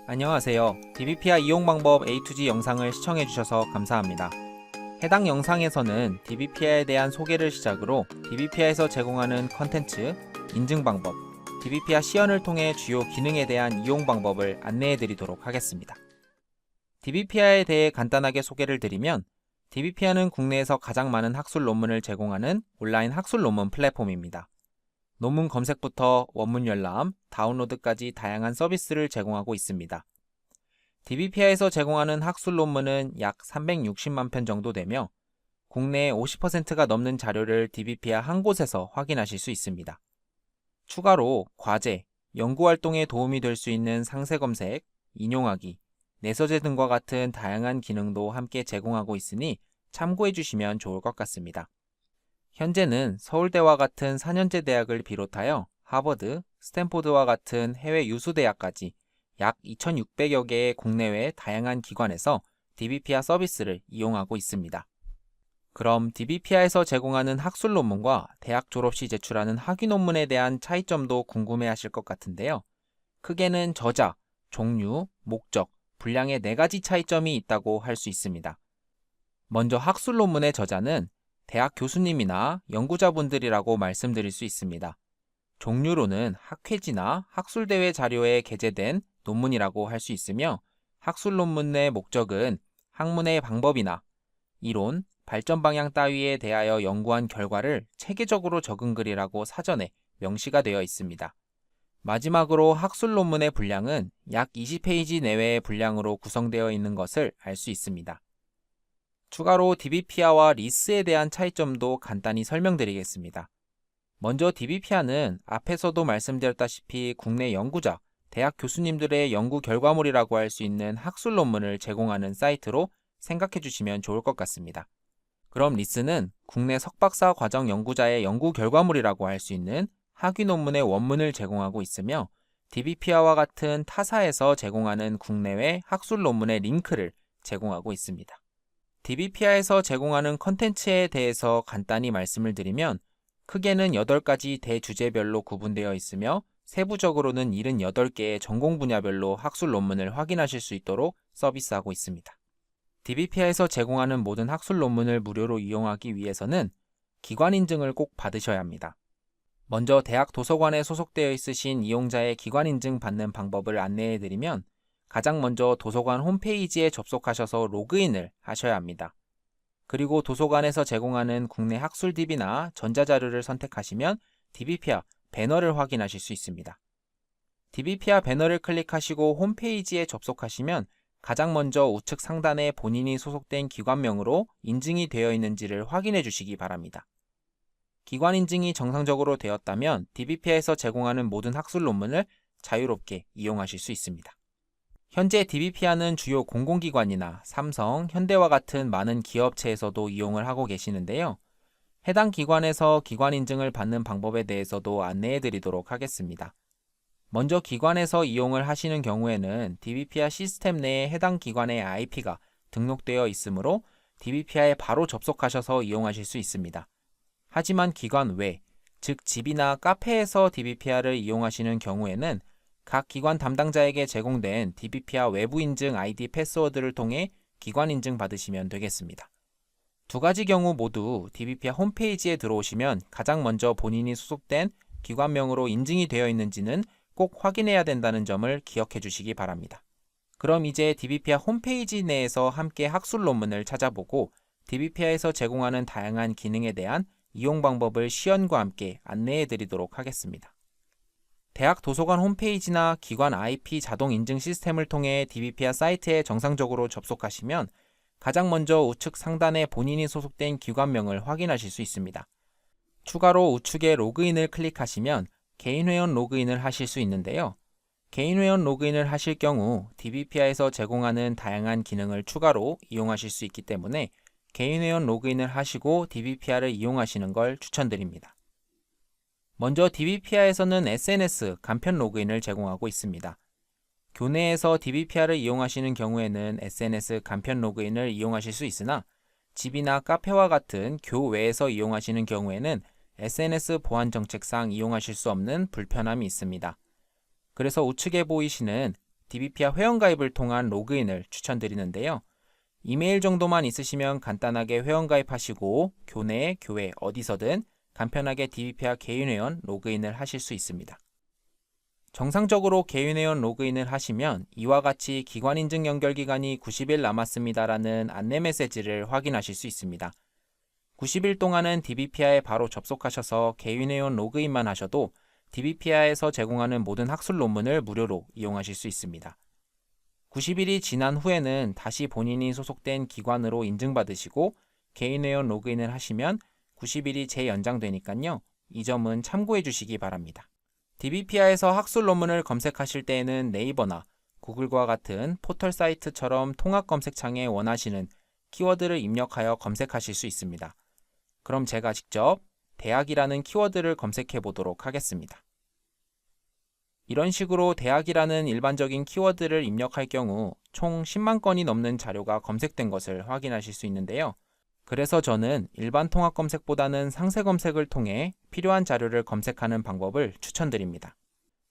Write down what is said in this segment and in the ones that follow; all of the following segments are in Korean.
안녕하세요. DBPI 이용 방법 A to Z 영상을 시청해 주셔서 감사합니다. 해당 영상에서는 DBPI에 대한 소개를 시작으로 DBPI에서 제공하는 컨텐츠, 인증 방법, DBPI 시연을 통해 주요 기능에 대한 이용 방법을 안내해 드리도록 하겠습니다. DBPI에 대해 간단하게 소개를 드리면 DBPI는 국내에서 가장 많은 학술 논문을 제공하는 온라인 학술 논문 플랫폼입니다. 논문 검색부터 원문 열람, 다운로드까지 다양한 서비스를 제공하고 있습니다. DBPI에서 제공하는 학술 논문은 약 360만 편 정도 되며 국내의 50%가 넘는 자료를 DBPI 한 곳에서 확인하실 수 있습니다. 추가로 과제, 연구활동에 도움이 될 수 있는 상세 검색, 인용하기, 내서재 등과 같은 다양한 기능도 함께 제공하고 있으니 참고해 주시면 좋을 것 같습니다. 현재는 서울대와 같은 4년제 대학을 비롯하여 하버드, 스탠포드와 같은 해외 유수 대학까지 약 2,600여 개의 국내외 다양한 기관에서 DBPI 서비스를 이용하고 있습니다. 그럼 DBPI에서 제공하는 학술 논문과 대학 졸업 시 제출하는 학위 논문에 대한 차이점도 궁금해하실 것 같은데요. 크게는 저자, 종류, 목적, 분량의 4가지 차이점이 있다고 할 수 있습니다. 먼저 학술 논문의 저자는 대학 교수님이나 연구자분들이라고 말씀드릴 수 있습니다. 종류로는 학회지나 학술대회 자료에 게재된 논문이라고 할 수 있으며 학술 논문 내 목적은 학문의 방법이나 이론, 발전 방향 따위에 대하여 연구한 결과를 체계적으로 적은 글이라고 사전에 명시가 되어 있습니다. 마지막으로 학술 논문의 분량은 약 20페이지 내외의 분량으로 구성되어 있는 것을 알 수 있습니다. 추가로 DBPI와 리스에 대한 차이점도 간단히 설명드리겠습니다. 먼저 DBPI는 앞에서도 말씀드렸다시피 국내 연구자, 대학 교수님들의 연구 결과물이라고 할 수 있는 학술 논문을 제공하는 사이트로 생각해 주시면 좋을 것 같습니다. 그럼 리스는 국내 석박사 과정 연구자의 연구 결과물이라고 할 수 있는 학위 논문의 원문을 제공하고 있으며 DBPI와 같은 타사에서 제공하는 국내외 학술 논문의 링크를 제공하고 있습니다. DBPI에서 제공하는 컨텐츠에 대해서 간단히 말씀을 드리면 크게는 8가지 대주제별로 구분되어 있으며 세부적으로는 78개의 전공 분야별로 학술 논문을 확인하실 수 있도록 서비스하고 있습니다. DBPI에서 제공하는 모든 학술 논문을 무료로 이용하기 위해서는 기관 인증을 꼭 받으셔야 합니다. 먼저 대학 도서관에 소속되어 있으신 이용자의 기관 인증 받는 방법을 안내해 드리면 가장 먼저 도서관 홈페이지에 접속하셔서 로그인을 하셔야 합니다. 그리고 도서관에서 제공하는 국내 학술 DB나 전자자료를 선택하시면 DBPI 배너를 확인하실 수 있습니다. DBPI 배너를 클릭하시고 홈페이지에 접속하시면 가장 먼저 우측 상단에 본인이 소속된 기관명으로 인증이 되어 있는지를 확인해 주시기 바랍니다. 기관 인증이 정상적으로 되었다면 DBPI에서 제공하는 모든 학술 논문을 자유롭게 이용하실 수 있습니다. 현재 DBPI는 주요 공공기관이나 삼성, 현대와 같은 많은 기업체에서도 이용을 하고 계시는데요. 해당 기관에서 기관 인증을 받는 방법에 대해서도 안내해 드리도록 하겠습니다. 먼저 기관에서 이용을 하시는 경우에는 DBPI 시스템 내에 해당 기관의 IP가 등록되어 있으므로 DBPI에 바로 접속하셔서 이용하실 수 있습니다. 하지만 기관 외, 즉 집이나 카페에서 DBPI를 이용하시는 경우에는 각 기관 담당자에게 제공된 DBPI 외부 인증 아이디 패스워드를 통해 기관 인증 받으시면 되겠습니다. 두 가지 경우 모두 DBPI 홈페이지에 들어오시면 가장 먼저 본인이 소속된 기관명으로 인증이 되어 있는지는 꼭 확인해야 된다는 점을 기억해 주시기 바랍니다. 그럼 이제 DBPI 홈페이지 내에서 함께 학술 논문을 찾아보고 DBPI에서 제공하는 다양한 기능에 대한 이용 방법을 시연과 함께 안내해 드리도록 하겠습니다. 대학 도서관 홈페이지나 기관 IP 자동 인증 시스템을 통해 DBPI 사이트에 정상적으로 접속하시면 가장 먼저 우측 상단에 본인이 소속된 기관명을 확인하실 수 있습니다. 추가로 우측에 로그인을 클릭하시면 개인 회원 로그인을 하실 수 있는데요. 개인 회원 로그인을 하실 경우 DBPI에서 제공하는 다양한 기능을 추가로 이용하실 수 있기 때문에 개인 회원 로그인을 하시고 DBPI를 이용하시는 걸 추천드립니다. 먼저 DBPI에서는 SNS 간편 로그인을 제공하고 있습니다. 교내에서 DBPI를 이용하시는 경우에는 SNS 간편 로그인을 이용하실 수 있으나 집이나 카페와 같은 교외에서 이용하시는 경우에는 SNS 보안 정책상 이용하실 수 없는 불편함이 있습니다. 그래서 우측에 보이시는 DBPA 회원가입을 통한 로그인을 추천드리는데요. 이메일 정도만 있으시면 간단하게 회원가입하시고 교내, 교회 어디서든 간편하게 DBPA 개인회원 로그인을 하실 수 있습니다. 정상적으로 개인회원 로그인을 하시면 이와 같이 기관인증 연결기간이 90일 남았습니다라는 안내 메시지를 확인하실 수 있습니다. 90일 동안은 DBPA에 바로 접속하셔서 개인회원 로그인만 하셔도 DBPA에서 제공하는 모든 학술 논문을 무료로 이용하실 수 있습니다. 90일이 지난 후에는 다시 본인이 소속된 기관으로 인증받으시고 개인회원 로그인을 하시면 90일이 재연장되니까요. 이 점은 참고해 주시기 바랍니다. DBPA에서 학술 논문을 검색하실 때에는 네이버나 구글과 같은 포털 사이트처럼 통합 검색창에 원하시는 키워드를 입력하여 검색하실 수 있습니다. 그럼 제가 직접 대학이라는 키워드를 검색해 보도록 하겠습니다. 이런 식으로 대학이라는 일반적인 키워드를 입력할 경우 총 10만 건이 넘는 자료가 검색된 것을 확인하실 수 있는데요. 그래서 저는 일반 통합 검색보다는 상세 검색을 통해 필요한 자료를 검색하는 방법을 추천드립니다.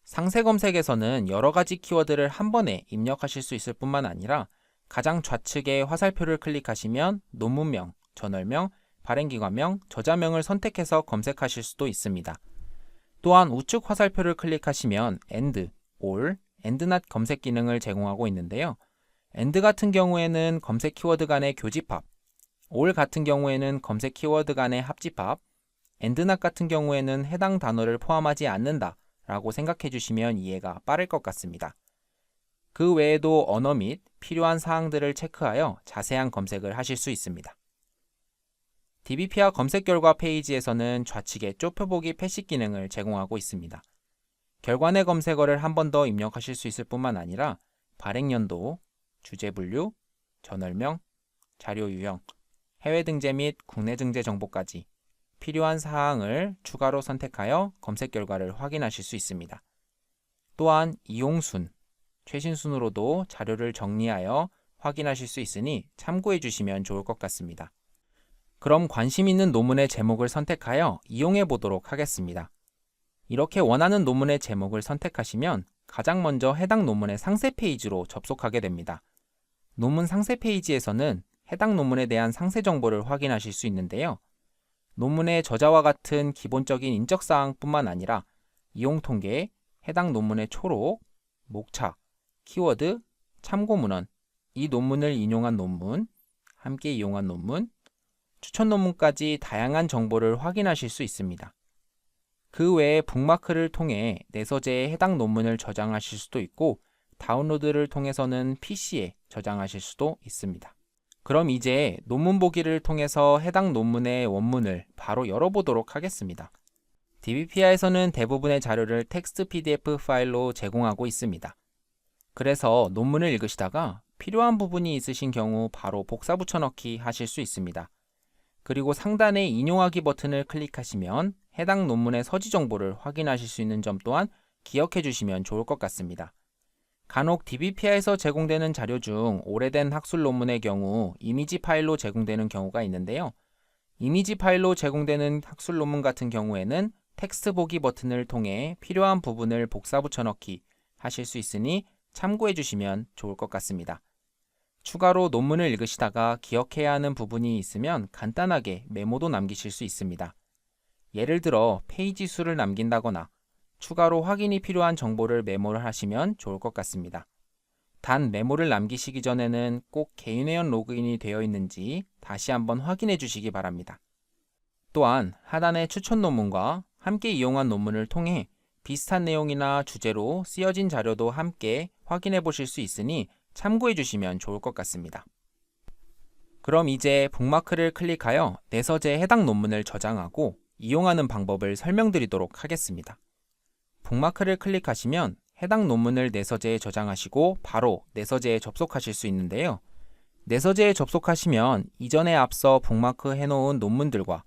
상세 검색에서는 여러 가지 키워드를 한 번에 입력하실 수 있을 뿐만 아니라 가장 좌측에 화살표를 클릭하시면 논문명, 저널명, 발행기관명, 저자명을 선택해서 검색하실 수도 있습니다. 또한 우측 화살표를 클릭하시면 AND, ALL, AND NOT 검색 기능을 제공하고 있는데요. AND 같은 경우에는 검색 키워드 간의 교집합, ALL 같은 경우에는 검색 키워드 간의 합집합, AND NOT 같은 경우에는 해당 단어를 포함하지 않는다 라고 생각해 주시면 이해가 빠를 것 같습니다. 그 외에도 언어 및 필요한 사항들을 체크하여 자세한 검색을 하실 수 있습니다. DBPA 검색 결과 페이지에서는 좌측에 좁혀보기 패시 기능을 제공하고 있습니다. 결과내 검색어를 한 번 더 입력하실 수 있을 뿐만 아니라 발행 연도, 주제 분류, 저널명, 자료 유형, 해외 등재 및 국내 등재 정보까지 필요한 사항을 추가로 선택하여 검색 결과를 확인하실 수 있습니다. 또한 이용순, 최신순으로도 자료를 정리하여 확인하실 수 있으니 참고해 주시면 좋을 것 같습니다. 그럼 관심 있는 논문의 제목을 선택하여 이용해 보도록 하겠습니다. 이렇게 원하는 논문의 제목을 선택하시면 가장 먼저 해당 논문의 상세 페이지로 접속하게 됩니다. 논문 상세 페이지에서는 해당 논문에 대한 상세 정보를 확인하실 수 있는데요. 논문의 저자와 같은 기본적인 인적사항뿐만 아니라 이용통계, 해당 논문의 초록, 목차, 키워드, 참고문헌, 이 논문을 인용한 논문, 함께 이용한 논문, 추천 논문까지 다양한 정보를 확인하실 수 있습니다. 그 외에 북마크를 통해 내서재에 해당 논문을 저장하실 수도 있고 다운로드를 통해서는 PC에 저장하실 수도 있습니다. 그럼 이제 논문 보기를 통해서 해당 논문의 원문을 바로 열어보도록 하겠습니다. DBPA에서는 대부분의 자료를 텍스트 PDF 파일로 제공하고 있습니다. 그래서 논문을 읽으시다가 필요한 부분이 있으신 경우 바로 복사 붙여넣기 하실 수 있습니다. 그리고 상단의 인용하기 버튼을 클릭하시면 해당 논문의 서지 정보를 확인하실 수 있는 점 또한 기억해 주시면 좋을 것 같습니다. 간혹 DBPA에서 제공되는 자료 중 오래된 학술 논문의 경우 이미지 파일로 제공되는 경우가 있는데요. 이미지 파일로 제공되는 학술 논문 같은 경우에는 텍스트 보기 버튼을 통해 필요한 부분을 복사 붙여넣기 하실 수 있으니 참고해 주시면 좋을 것 같습니다. 추가로 논문을 읽으시다가 기억해야 하는 부분이 있으면 간단하게 메모도 남기실 수 있습니다. 예를 들어 페이지 수를 남긴다거나 추가로 확인이 필요한 정보를 메모를 하시면 좋을 것 같습니다. 단 메모를 남기시기 전에는 꼭 개인회원 로그인이 되어 있는지 다시 한번 확인해 주시기 바랍니다. 또한 하단의 추천 논문과 함께 이용한 논문을 통해 비슷한 내용이나 주제로 쓰여진 자료도 함께 확인해 보실 수 있으니 참고해 주시면 좋을 것 같습니다. 그럼 이제 북마크를 클릭하여 내서재에 해당 논문을 저장하고 이용하는 방법을 설명드리도록 하겠습니다. 북마크를 클릭하시면 해당 논문을 내서재에 저장하시고 바로 내서재에 접속하실 수 있는데요. 내서재에 접속하시면 이전에 앞서 북마크 해놓은 논문들과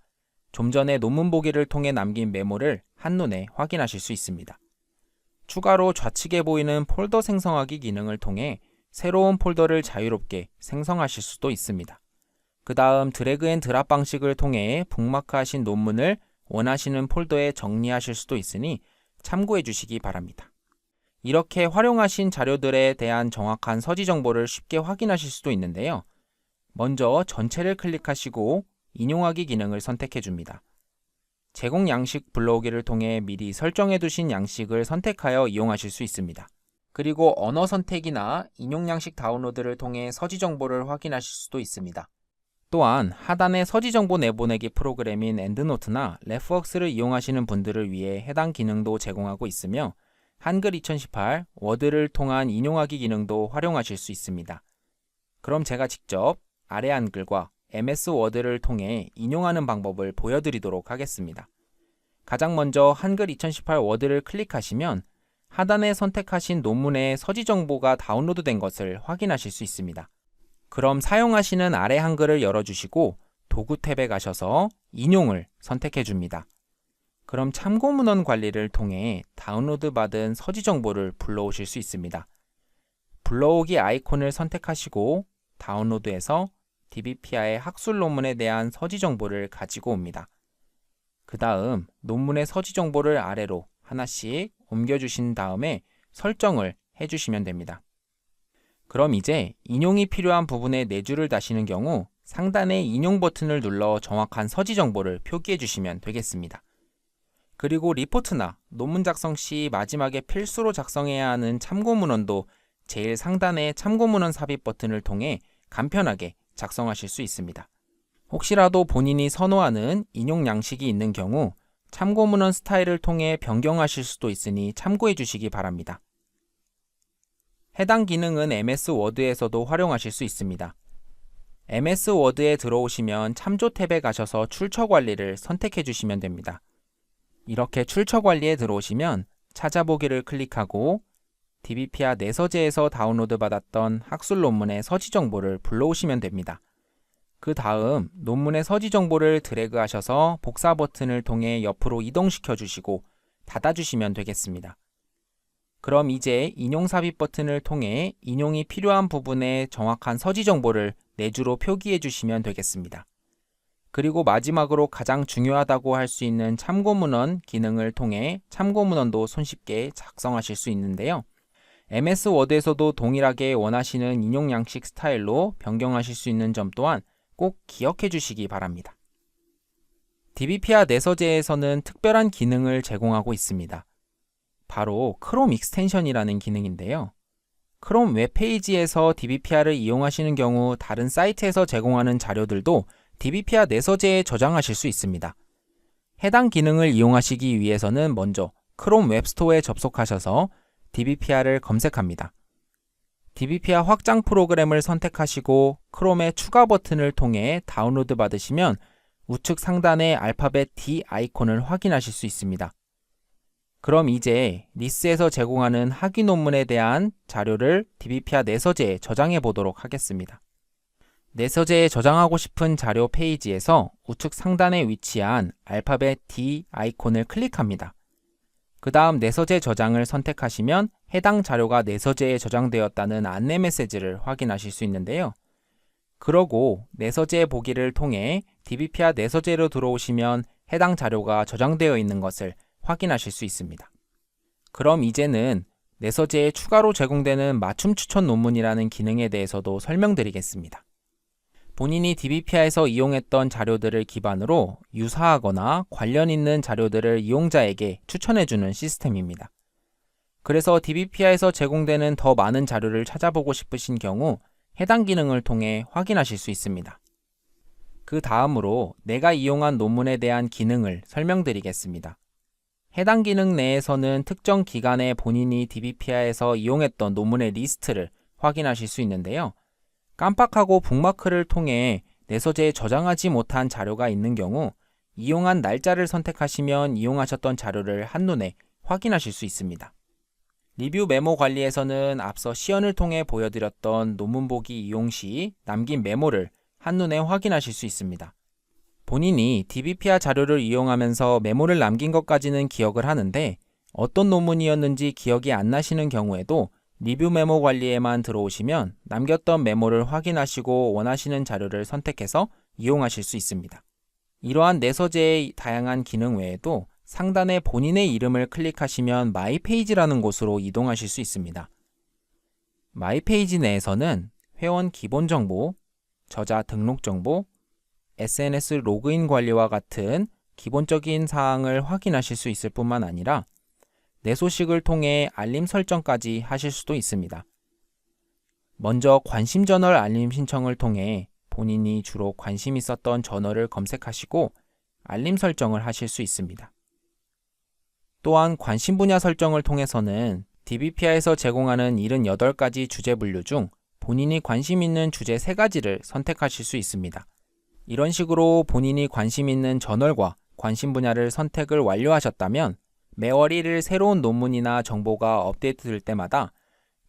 좀 전에 논문 보기를 통해 남긴 메모를 한눈에 확인하실 수 있습니다. 추가로 좌측에 보이는 폴더 생성하기 기능을 통해 새로운 폴더를 자유롭게 생성하실 수도 있습니다. 그 다음 드래그 앤 드랍 방식을 통해 북마크하신 논문을 원하시는 폴더에 정리하실 수도 있으니 참고해 주시기 바랍니다. 이렇게 활용하신 자료들에 대한 정확한 서지 정보를 쉽게 확인하실 수도 있는데요. 먼저 전체를 클릭하시고 인용하기 기능을 선택해 줍니다. 제공 양식 불러오기를 통해 미리 설정해 두신 양식을 선택하여 이용하실 수 있습니다. 그리고 언어 선택이나 인용 양식 다운로드를 통해 서지 정보를 확인하실 수도 있습니다. 또한 하단의 서지 정보 내보내기 프로그램인 엔드노트나 레프웍스를 이용하시는 분들을 위해 해당 기능도 제공하고 있으며 한글 2018 워드를 통한 인용하기 기능도 활용하실 수 있습니다. 그럼 제가 직접 아래 한글과 MS 워드를 통해 인용하는 방법을 보여드리도록 하겠습니다. 가장 먼저 한글 2018 워드를 클릭하시면 하단에 선택하신 논문의 서지 정보가 다운로드된 것을 확인하실 수 있습니다. 그럼 사용하시는 아래 한글을 열어주시고 도구 탭에 가셔서 인용을 선택해 줍니다. 그럼 참고 문헌 관리를 통해 다운로드 받은 서지 정보를 불러오실 수 있습니다. 불러오기 아이콘을 선택하시고 다운로드에서 DBPI의 학술 논문에 대한 서지 정보를 가지고 옵니다. 그 다음 논문의 서지 정보를 아래로 하나씩 옮겨주신 다음에 설정을 해주시면 됩니다. 그럼 이제 인용이 필요한 부분에 네 줄을 다시는 경우 상단의 인용 버튼을 눌러 정확한 서지 정보를 표기해 주시면 되겠습니다. 그리고 리포트나 논문 작성 시 마지막에 필수로 작성해야 하는 참고 문헌도 제일 상단의 참고 문헌 삽입 버튼을 통해 간편하게 작성하실 수 있습니다. 혹시라도 본인이 선호하는 인용 양식이 있는 경우 참고 문헌 스타일을 통해 변경하실 수도 있으니 참고해 주시기 바랍니다. 해당 기능은 MS 워드에서도 활용하실 수 있습니다. MS 워드에 들어오시면 참조 탭에 가셔서 출처 관리를 선택해 주시면 됩니다. 이렇게 출처 관리에 들어오시면 찾아보기를 클릭하고 DBPIA 내서재에서 다운로드 받았던 학술 논문의 서지 정보를 불러오시면 됩니다. 그 다음 논문의 서지 정보를 드래그하셔서 복사 버튼을 통해 옆으로 이동시켜 주시고 닫아주시면 되겠습니다. 그럼 이제 인용 삽입 버튼을 통해 인용이 필요한 부분에 정확한 서지 정보를 네 줄로 표기해 주시면 되겠습니다. 그리고 마지막으로 가장 중요하다고 할 수 있는 참고 문헌 기능을 통해 참고 문헌도 손쉽게 작성하실 수 있는데요. MS 워드에서도 동일하게 원하시는 인용 양식 스타일로 변경하실 수 있는 점 또한 꼭 기억해 주시기 바랍니다. DBPIA 내서재에서는 특별한 기능을 제공하고 있습니다. 바로 크롬 익스텐션이라는 기능인데요. 크롬 웹페이지에서 DBPIA를 이용하시는 경우 다른 사이트에서 제공하는 자료들도 DBPIA 내서재에 저장하실 수 있습니다. 해당 기능을 이용하시기 위해서는 먼저 크롬 웹스토어에 접속하셔서 DBPIA를 검색합니다. DBPIA 확장 프로그램을 선택하시고 크롬의 추가 버튼을 통해 다운로드 받으시면 우측 상단의 알파벳 D 아이콘을 확인하실 수 있습니다. 그럼 이제 리스에서 제공하는 학위 논문에 대한 자료를 DBPIA 내서재에 저장해 보도록 하겠습니다. 내서재에 저장하고 싶은 자료 페이지에서 우측 상단에 위치한 알파벳 D 아이콘을 클릭합니다. 그 다음 내서재 저장을 선택하시면 해당 자료가 내서재에 저장되었다는 안내 메시지를 확인하실 수 있는데요. 그러고 내서재 보기를 통해 DBPIA 내서재로 들어오시면 해당 자료가 저장되어 있는 것을 확인하실 수 있습니다. 그럼 이제는 내서재에 추가로 제공되는 맞춤 추천 논문이라는 기능에 대해서도 설명드리겠습니다. 본인이 DBPIA에서 이용했던 자료들을 기반으로 유사하거나 관련 있는 자료들을 이용자에게 추천해주는 시스템입니다. 그래서 DBPIA에서 제공되는 더 많은 자료를 찾아보고 싶으신 경우 해당 기능을 통해 확인하실 수 있습니다. 그 다음으로 내가 이용한 논문에 대한 기능을 설명드리겠습니다. 해당 기능 내에서는 특정 기간에 본인이 DBPIA에서 이용했던 논문의 리스트를 확인하실 수 있는데요. 깜빡하고 북마크를 통해 내서재에 저장하지 못한 자료가 있는 경우 이용한 날짜를 선택하시면 이용하셨던 자료를 한눈에 확인하실 수 있습니다. 리뷰 메모 관리에서는 앞서 시연을 통해 보여드렸던 논문 보기 이용 시 남긴 메모를 한눈에 확인하실 수 있습니다. 본인이 DBPIA 자료를 이용하면서 메모를 남긴 것까지는 기억을 하는데 어떤 논문이었는지 기억이 안 나시는 경우에도 리뷰 메모 관리에만 들어오시면 남겼던 메모를 확인하시고 원하시는 자료를 선택해서 이용하실 수 있습니다. 이러한 내서재의 다양한 기능 외에도 상단에 본인의 이름을 클릭하시면 마이 페이지라는 곳으로 이동하실 수 있습니다. 마이 페이지 내에서는 회원 기본 정보, 저자 등록 정보, SNS 로그인 관리와 같은 기본적인 사항을 확인하실 수 있을 뿐만 아니라 내 소식을 통해 알림 설정까지 하실 수도 있습니다. 먼저 관심 저널 알림 신청을 통해 본인이 주로 관심 있었던 저널을 검색하시고 알림 설정을 하실 수 있습니다. 또한 관심 분야 설정을 통해서는 DBPI에서 제공하는 78가지 주제 분류 중 본인이 관심 있는 주제 3가지를 선택하실 수 있습니다. 이런 식으로 본인이 관심 있는 저널과 관심 분야를 선택을 완료하셨다면 매월 1일 새로운 논문이나 정보가 업데이트될 때마다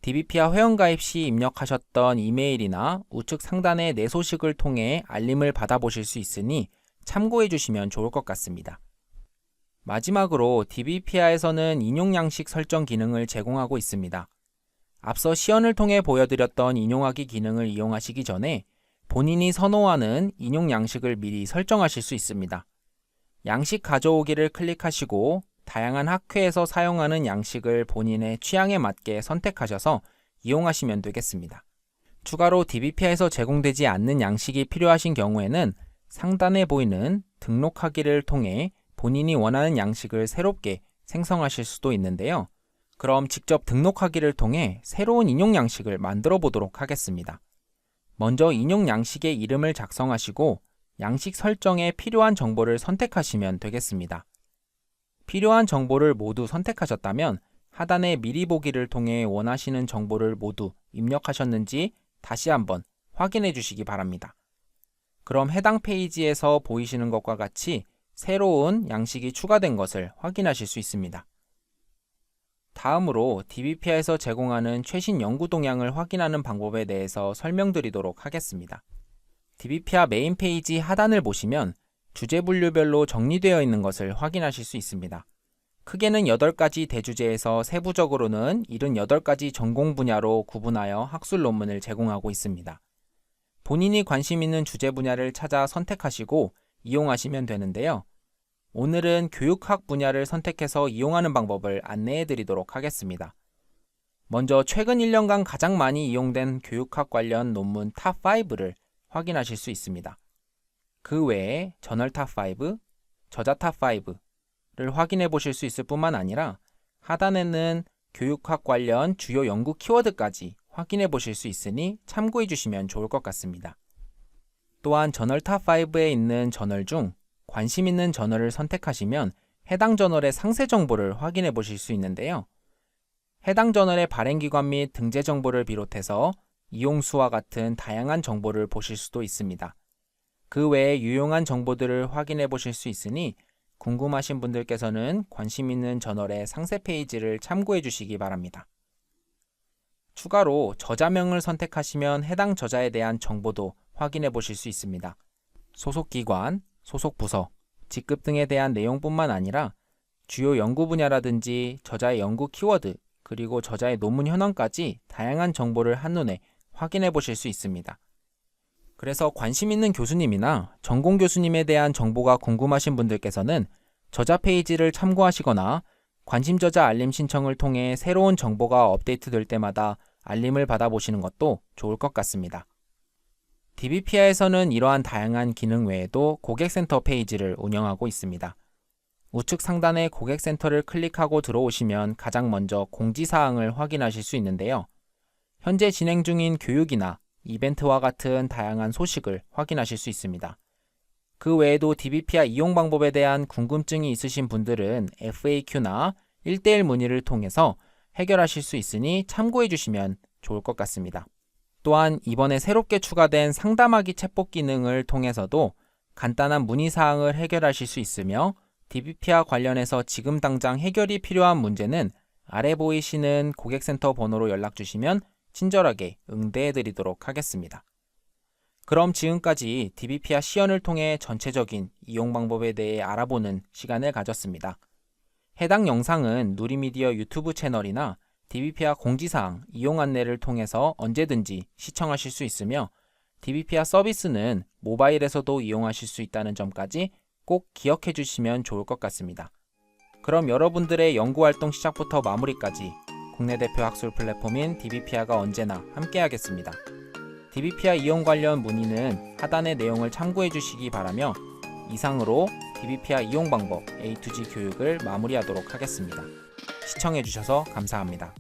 DBPI 회원가입 시 입력하셨던 이메일이나 우측 상단의 내 소식을 통해 알림을 받아보실 수 있으니 참고해 주시면 좋을 것 같습니다. 마지막으로 DBPI에서는 인용 양식 설정 기능을 제공하고 있습니다. 앞서 시연을 통해 보여드렸던 인용하기 기능을 이용하시기 전에 본인이 선호하는 인용 양식을 미리 설정하실 수 있습니다. 양식 가져오기를 클릭하시고 다양한 학회에서 사용하는 양식을 본인의 취향에 맞게 선택하셔서 이용하시면 되겠습니다. 추가로 DBPI에서 제공되지 않는 양식이 필요하신 경우에는 상단에 보이는 등록하기를 통해 본인이 원하는 양식을 새롭게 생성하실 수도 있는데요. 그럼 직접 등록하기를 통해 새로운 인용 양식을 만들어 보도록 하겠습니다. 먼저 인용 양식의 이름을 작성하시고 양식 설정에 필요한 정보를 선택하시면 되겠습니다. 필요한 정보를 모두 선택하셨다면 하단의 미리 보기를 통해 원하시는 정보를 모두 입력하셨는지 다시 한번 확인해 주시기 바랍니다. 그럼 해당 페이지에서 보이시는 것과 같이 새로운 양식이 추가된 것을 확인하실 수 있습니다. 다음으로 DBPI에서 제공하는 최신 연구 동향을 확인하는 방법에 대해서 설명드리도록 하겠습니다. DBPI 메인 페이지 하단을 보시면 주제 분류별로 정리되어 있는 것을 확인하실 수 있습니다. 크게는 8가지 대주제에서 세부적으로는 78가지 전공 분야로 구분하여 학술 논문을 제공하고 있습니다. 본인이 관심 있는 주제 분야를 찾아 선택하시고 이용하시면 되는데요. 오늘은 교육학 분야를 선택해서 이용하는 방법을 안내해 드리도록 하겠습니다. 먼저 최근 1년간 가장 많이 이용된 교육학 관련 논문 탑5를 확인하실 수 있습니다. 그 외에 저널 탑5, 저자 탑5를 확인해 보실 수 있을 뿐만 아니라 하단에는 교육학 관련 주요 연구 키워드까지 확인해 보실 수 있으니 참고해 주시면 좋을 것 같습니다. 또한 저널 탑5에 있는 저널 중 관심 있는 저널을 선택하시면 해당 저널의 상세 정보를 확인해 보실 수 있는데요. 해당 저널의 발행기관 및 등재 정보를 비롯해서 이용수와 같은 다양한 정보를 보실 수도 있습니다. 그 외에 유용한 정보들을 확인해 보실 수 있으니 궁금하신 분들께서는 관심 있는 저널의 상세 페이지를 참고해 주시기 바랍니다. 추가로 저자명을 선택하시면 해당 저자에 대한 정보도 확인해 보실 수 있습니다. 소속 기관, 소속 부서, 직급 등에 대한 내용뿐만 아니라 주요 연구 분야라든지 저자의 연구 키워드, 그리고 저자의 논문 현황까지 다양한 정보를 한눈에 확인해 보실 수 있습니다. 그래서 관심 있는 교수님이나 전공 교수님에 대한 정보가 궁금하신 분들께서는 저자 페이지를 참고하시거나 관심 저자 알림 신청을 통해 새로운 정보가 업데이트될 때마다 알림을 받아보시는 것도 좋을 것 같습니다. DBPI에서는 이러한 다양한 기능 외에도 고객센터 페이지를 운영하고 있습니다. 우측 상단의 고객센터를 클릭하고 들어오시면 가장 먼저 공지사항을 확인하실 수 있는데요. 현재 진행 중인 교육이나 이벤트와 같은 다양한 소식을 확인하실 수 있습니다. 그 외에도 DBPI 이용 방법에 대한 궁금증이 있으신 분들은 FAQ나 1:1 문의를 통해서 해결하실 수 있으니 참고해 주시면 좋을 것 같습니다. 또한 이번에 새롭게 추가된 상담하기 챗봇 기능을 통해서도 간단한 문의사항을 해결하실 수 있으며 DBPI 관련해서 지금 당장 해결이 필요한 문제는 아래 보이시는 고객센터 번호로 연락 주시면 친절하게 응대해 드리도록 하겠습니다. 그럼 지금까지 DBPI 시연을 통해 전체적인 이용 방법에 대해 알아보는 시간을 가졌습니다. 해당 영상은 누리미디어 유튜브 채널이나 DBPI 공지사항, 이용 안내를 통해서 언제든지 시청하실 수 있으며 DBPI 서비스는 모바일에서도 이용하실 수 있다는 점까지 꼭 기억해 주시면 좋을 것 같습니다. 그럼 여러분들의 연구활동 시작부터 마무리까지 국내 대표 학술 플랫폼인 DBPI가 언제나 함께하겠습니다. DBPI 이용 관련 문의는 하단의 내용을 참고해 주시기 바라며 이상으로 DBPI 이용 방법 A to G 교육을 마무리하도록 하겠습니다. 시청해 주셔서 감사합니다.